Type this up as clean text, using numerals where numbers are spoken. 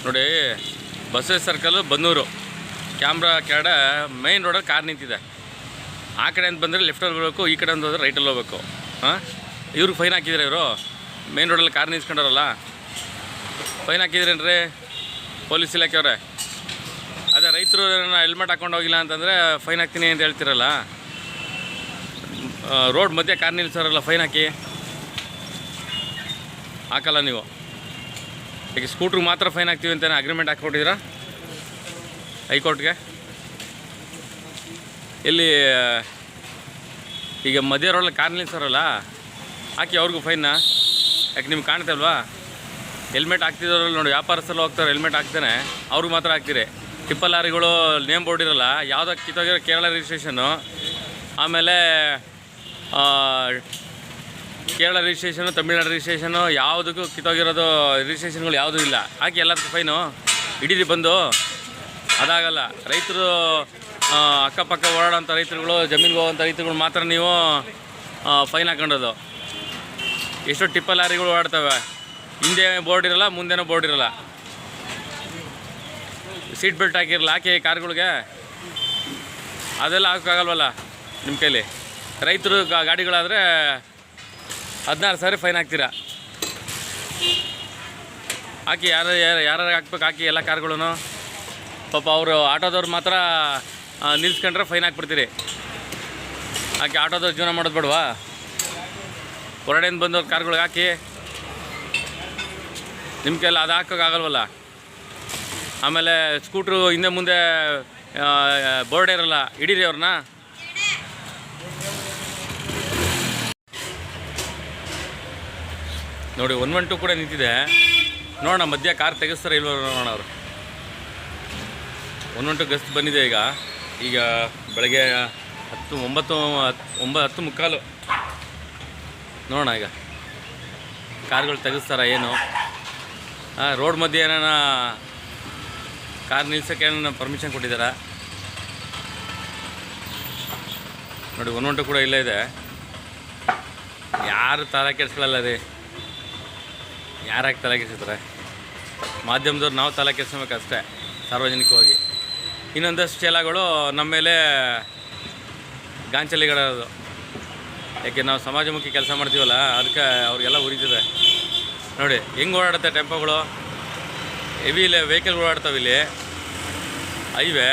ನೋಡಿ, Basaveshwara circle Bannur camera ಕೆಳಗಡೆ main ರೋಡಲ್ಲಿ ಕಾರ್ ನಿಂತಿದೆ. ಆ ಕಡೆಯಿಂದ ಬಂದರೆ ಲೆಫ್ಟಲ್ಲಿ ಬರಬೇಕು, ಈ ಕಡೆಯಿಂದ ಹೋದರೆ ರೈಟಲ್ಲಿ ಹೋಗ್ಬೇಕು. ಹಾಂ, ಇವ್ರಿಗೆ ಫೈನ್ ಹಾಕಿದ್ರೆ ಇವರು ಮೈನ್ ರೋಡಲ್ಲಿ ಕಾರ್ ನಿಲ್ಸ್ಕೊಂಡವ್ರಲ್ಲ, ಫೈನ್ ಹಾಕಿದ್ರೇನ್ರಿ ಪೊಲೀಸ್ ಇಲಾಖೆಯವ್ರೆ? ಅದೇ ರೈತರು ಹೆಲ್ಮೆಟ್ ಹಾಕೊಂಡು ಹೋಗಿಲ್ಲ ಅಂತಂದರೆ ಫೈನ್ ಹಾಕ್ತೀನಿ ಅಂತ ಹೇಳ್ತಿರಲ್ಲ, ರೋಡ್ ಮಧ್ಯೆ ಕಾರ್ ನಿಲ್ಸೋರಲ್ಲ ಫೈನ್ ಹಾಕಲ್ಲ ನೀವು. ಈಗ ಸ್ಕೂಟ್ರಿಗೆ ಮಾತ್ರ ಫೈನ್ ಹಾಕ್ತೀವಿ ಅಂತಲೇ ಅಗ್ರಿಮೆಂಟ್ ಹಾಕ್ಕೊಟ್ಟಿದ್ದೀರಾ ಹೈಕೋರ್ಟ್ಗೆ? ಇಲ್ಲಿ ಈಗ ಮಧ್ಯ ರೋಡಲ್ಲಿ ಕಾರ್ ನಿಲ್ಸೋರಲ್ಲ, ಹಾಕಿ ಅವ್ರಿಗೂ ಫೈನ್ನ. ಯಾಕೆ ನಿಮ್ಗೆ ಕಾಣ್ತಾ ಅಲ್ವಾ? ಹೆಲ್ಮೆಟ್ ಹಾಕ್ತಿದ್ದವ್ರಲ್ಲಿ ನೋಡಿ, ವ್ಯಾಪಾರಸ್ಥರು ಹೋಗ್ತಾರೆ ಹೆಲ್ಮೆಟ್ ಹಾಕ್ತಾನೆ, ಅವ್ರಿಗೆ ಮಾತ್ರ ಹಾಕ್ತೀರಿ. ಟಿಪ್ಪಲ್ ಲಾರಿಗಳು ನೇಮ್ ಬೋರ್ಡ್ ಇರೋಲ್ಲ, ಯಾವುದಕ್ಕೆ ಕಿತ್ತೋಗಿರೋ ಕೇರಳ ರಿಜಿಸ್ಟ್ರೇಷನ್ನು, ಆಮೇಲೆ ಕೇರಳ ರಿಜಿಸ್ಟ್ರೇಷನು, ತಮಿಳ್ನಾಡು ರಿಜಿಸ್ಟ್ರೇಷನು, ಯಾವುದಕ್ಕೂ ಕಿತ್ತೋಗಿರೋದು ರಿಜಿಸ್ಟ್ರೇಷನ್ಗಳು ಯಾವುದೂ ಇಲ್ಲ. ಹಾಕಿ ಎಲ್ಲದಕ್ಕೂ ಫೈನು ಹಿಡೀರಿ ಬಂದು. ಅದಾಗಲ್ಲ. ರೈತರು ಅಕ್ಕಪಕ್ಕ ಓಡಾಡೋಂಥ ರೈತರುಗಳು, ಜಮೀನಿಗೆ ಹೋಗೋಂಥ ರೈತರುಗಳು ಮಾತ್ರ ನೀವು ಫೈನ್ ಹಾಕೊಂಡೋದು. ಎಷ್ಟೋ ಟಿಪ್ಪಲ್ ಲಾರಿಗಳು ಓಡಾಡ್ತವೆ, ಹಿಂದೆ ಬೋರ್ಡ್ ಇರೋಲ್ಲ, ಮುಂದೆನೂ ಬೋರ್ಡ್ ಇರೋಲ್ಲ, ಸೀಟ್ ಬೆಲ್ಟ್ ಹಾಕಿರಲ್ಲ. ಹಾಕಿ ಕಾರ್ಗಳಿಗೆ ಅದೆಲ್ಲ ಹಾಕೋಕ್ಕಾಗಲ್ವಲ್ಲ ನಿಮ್ಮ ಕೈಲಿ. ರೈತರು ಗಾಡಿಗಳಾದರೆ 16,000 ಫೈನ್ ಹಾಕ್ತೀರಾ. ಹಾಕಿ ಯಾರು ಹಾಕ್ಬೇಕು, ಹಾಕಿ ಎಲ್ಲ ಕಾರ್ಗಳೂ. ಪಾಪ ಅವರು ಆಟೋದವ್ರು ಮಾತ್ರ ನಿಲ್ಸ್ಕೊಂಡ್ರೆ ಫೈನ್ ಹಾಕ್ಬಿಡ್ತೀರಿ. ಹಾಕಿ ಆಟೋದವ್ರು ಜೀವನ ಮಾಡೋದು ಬೇಡವಾ? ಹೊರಡೆಯಿಂದ ಬಂದವ್ರು ಕಾರ್ಗಳಿಗೆ ಹಾಕಿ ನಿಮ್ಮ ಕೈಲಿ ಅದು ಹಾಕೋಕ್ಕಾಗಲ್ವಲ್ಲ. ಆಮೇಲೆ ಸ್ಕೂಟ್ರು ಹಿಂದೆ ಮುಂದೆ ಬೋರ್ಡ್ ಇರಲ್ಲ, ಹಿಡೀರಿ ಅವ್ರನ್ನ. ನೋಡಿ, 112 ಕೂಡ ನಿಂತಿದೆ. ನೋಡೋಣ ಮಧ್ಯ ಕಾರ್ ತೆಗೆಸ್ತಾರೆ ಇಲ್ವ ನೋಡೋಣ. ಅವರು 112 ಗಸ್ತು ಬಂದಿದೆ. ಈಗ ಬೆಳಗ್ಗೆ 10:30 ನೋಡೋಣ ಈಗ ಕಾರ್ಗಳು ತೆಗೆಸ್ತಾರ ಏನು. ರೋಡ್ ಮಧ್ಯೆ ಏನಾನ ಕಾರ್ ನಿಲ್ಸೋಕ್ಕೆ ಏನಾನ ಪರ್ಮಿಷನ್ ಕೊಟ್ಟಿದ್ದಾರಾ ನೋಡಿ. 112 ಕೂಡ ಇಲ್ಲೇ ಇದೆ. ಯಾರು ತಲೆ ಕೆಡಿಸ್ಕೊಳ್ಳಲ್ಲ ರೀ. ಯಾರಾಗಿ ತಲೆ ಕೆಡಿಸ್ತಾರೆ? ಮಾಧ್ಯಮದವ್ರು ನಾವು ತಲೆ ಕೆಡಿಸ್ಬೇಕಷ್ಟೇ ಸಾರ್ವಜನಿಕವಾಗಿ. ಇನ್ನೊಂದಷ್ಟು ಚೇಲಗಳು ನಮ್ಮ ಮೇಲೆ ಗಾಂಚಲಿಗಳದು. ಯಾಕೆ ನಾವು ಸಮಾಜಮುಖಿ ಕೆಲಸ ಮಾಡ್ತೀವಲ್ಲ, ಅದಕ್ಕೆ ಅವ್ರಿಗೆಲ್ಲ ಉರಿತದೆ. ನೋಡಿ ಹೆಂಗೆ ಓಡಾಡುತ್ತೆ ಟೆಂಪೋಗಳು, ಹೆವಿ ವೆಹಿಕಲ್ ಓಡಾಡ್ತಾವೆ ಇಲ್ಲಿ ಹೈವೇ.